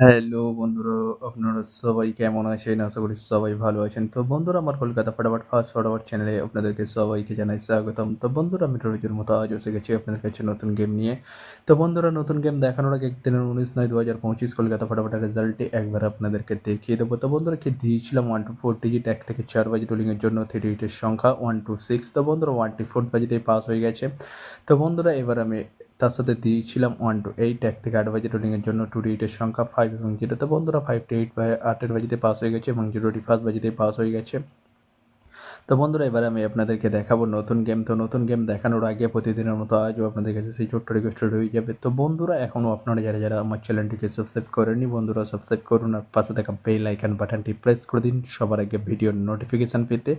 Hello বন্ধুরা, আপনারা সবাই কেমন আছেন? আশা করি সবাই ভালো আছেন। তো বন্ধুরা, আমার কলকাতা ফাটাফাট চ্যানেলে আপনাদেরকে সবাইকে জানাই স্বাগতম। তো বন্ধুরা, আমি রোজের মতো আজও এসে গেছি আপনাদের কাছে নতুন গেম নিয়ে। তো বন্ধুরা, নতুন গেম দেখানোর আগে ৩-১৯-৯-২০২৫ কলকাতা ফাটাফাটের রেজাল্টটি একবার আপনাদেরকে দেখিয়ে দেবো। তো বন্ধুরা, কি দিয়েছিলাম 1 to 4 ডিজিট ১ থেকে ৪ বাজে রোলিংয়ের জন্য 3 ডিজিটের সংখ্যা 1 to 6। তো বন্ধুরা, 1 to 4 বাজেতেই পাস হয়ে গেছে। তো বন্ধুরা, এবার আমি তার সাথে দিয়েছিলাম 1 to 8 ১ থেকে ৮ বাজে রোলিংয়ের জন্য 2 ডিজিটের সংখ্যা 5 এবং 0। তো বন্ধুরা, 5 to 8 8 এর বাজিতে পাস হয়ে গেছে এবং 0টি ফার্স্ট বাজিতেই পাস হয়ে গেছে। তো বন্ধুরা, এবার আমি আপনাদেরকে দেখাবো নতুন গেম। তো নতুন গেম দেখানোর আগে প্রতিদিনের মতো আজও আপনাদের কাছে সেই ছোট্ট রিকোয়েস্টটা রয়ে যাবে। তো বন্ধুরা, এখনও আপনারা যারা আমার চ্যানেলটিকে সাবস্ক্রাইব করেননি, বন্ধুরা সাবস্ক্রাইব করুন আর পাশে থাকা বেল আইকন বাটনটি প্রেস করে দিন সবার আগে ভিডিওর নোটিফিকেশান পেতে।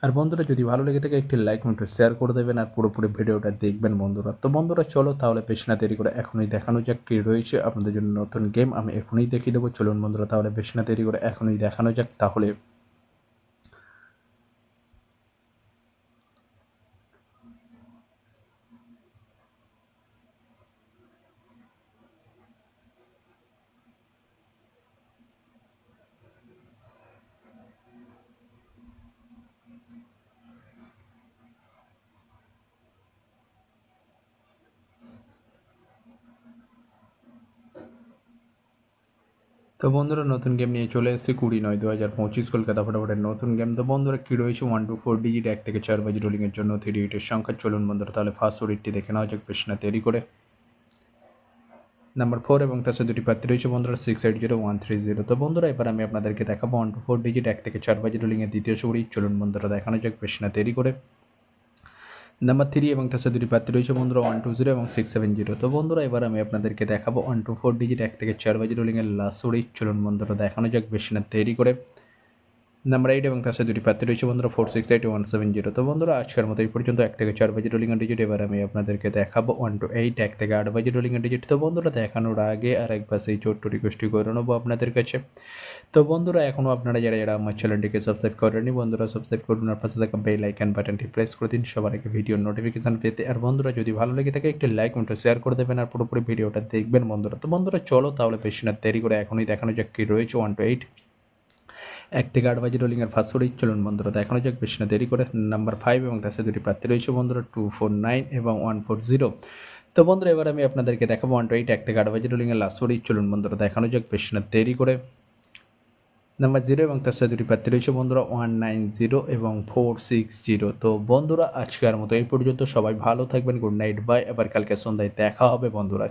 আর বন্ধুরা, যদি ভালো লেগে থাকে একটি লাইক একটু শেয়ার করে দেবেন আর পুরোপুরি ভিডিওটা দেখবেন বন্ধুরা। তো বন্ধুরা, চলো তাহলে বেশি না দেরি করে এখনই দেখানো যাক কী রয়েছে আপনাদের জন্য নতুন গেম। আমি এখনই দেখিয়ে দেবো। চলুন বন্ধুরা, তাহলে বেশি না দেরি করে এখনই দেখানো যাক তাহলে। তো বন্ধুরা, নতুন গেম নিয়ে চলে এসেছি 20-9-2025 কলকাতা ফাটাফাটের নতুন গেম। তো বন্ধুরা, কী রয়েছে 1 to 4 ডিজিট 1 থেকে 4 বাজে রোলিংয়ের জন্য 3 ডিজিটের সংখ্যা। চলুন বন্ধুরা, তাহলে ফার্স্ট ওডিটটি দেখে নেওয়া যাক বেশি না দেরি করে। নাম্বার 4 এবং তার সাথে দুটি প্রার্থী রয়েছে বন্ধুরা 680130। তো বন্ধুরা, এবার আমি আপনাদেরকে দেখাবো 1 to 4 ডিজিট 1 থেকে 4 বাজে রোলিংয়ের দ্বিতীয় সুড়ি। চলুন বন্ধুরা, দেখানো যাক বেশি না দেরি করে। নাম্বার 3 এবং তার সাথে দুটি প্রার্থী রয়েছে বন্ধুরা 120 এবং 670। তো বন্ধুরা, এবার আমি আপনাদেরকে দেখাবো 1 to 4 ডিজিট 1 থেকে 4 বাজে রোলিংয়ের লাস্ট সুড়ি। চলুন বন্ধুরা, দেখানো যাক বেশি না দেরি করে। নাম্বার 8 এবং তার সাথে দুটি প্রার্থী রয়েছে বন্ধুরা 468170। তো বন্ধুরা, আজকের মতো এই পর্যন্ত 1 থেকে 4 বাজে রোলিং ডিজিট। এবার আমি আপনাদেরকে দেখাবো 1 to 8 1 থেকে 8 বাজে রোলিং ডিজিট। তো বন্ধুরা, দেখানোর আগে আর একবার সেই ছোট্ট রিকোয়েস্টটি করে নেবো আপনাদের কাছে। তো বন্ধুরা, এখনও আপনারা যারা আমার চ্যানেলটিকে সাবস্ক্রাইব করেননি, বন্ধুরা সাবস্ক্রাইব করুন আর পাশে থাকা বেল আইকন বাটনটি প্রেস করে দিন সবার আগে ভিডিওর নোটিফিকেশান পেতে। আর বন্ধুরা, যদি ভালো লেগে থাকে একটি লাইক একটু শেয়ার করে দেবেন আর পুরোপুরি ভিডিওটা দেখবেন বন্ধুরা। তো বন্ধুরা, চলো তাহলে বেশি না দেরি করে এখনই দেখানো যাক কী রয়েছে 1 to 8 1 থেকে 8 বাজে রোলিংয়ের ফার্স্ট ওডিট। চলুন বন্ধুরা, দেখানো যাক বেশি না দেরি করে। নাম্বার 5 এবং তার সাথে দুটি প্রার্থী রয়েছে বন্ধুরা 249 এবং 140। তো বন্ধুরা, এবার আমি আপনাদেরকে দেখাবো 1 to 8 1 থেকে 8 বাজে রোলিংয়ের লাস্ট ওডিট। চলুন বন্ধুরা, দেখানো যাক বেশি না দেরি করে। নাম্বার 0 এবং তার সাথে দুটি প্রার্থী রয়েছে বন্ধুরা 190 এবং 460। তো বন্ধুরা, আজকের মতো এই পর্যন্ত। সবাই ভালো থাকবেন। Good night, bye. আবার কালকে সন্ধ্যায় দেখা হবে বন্ধুরা।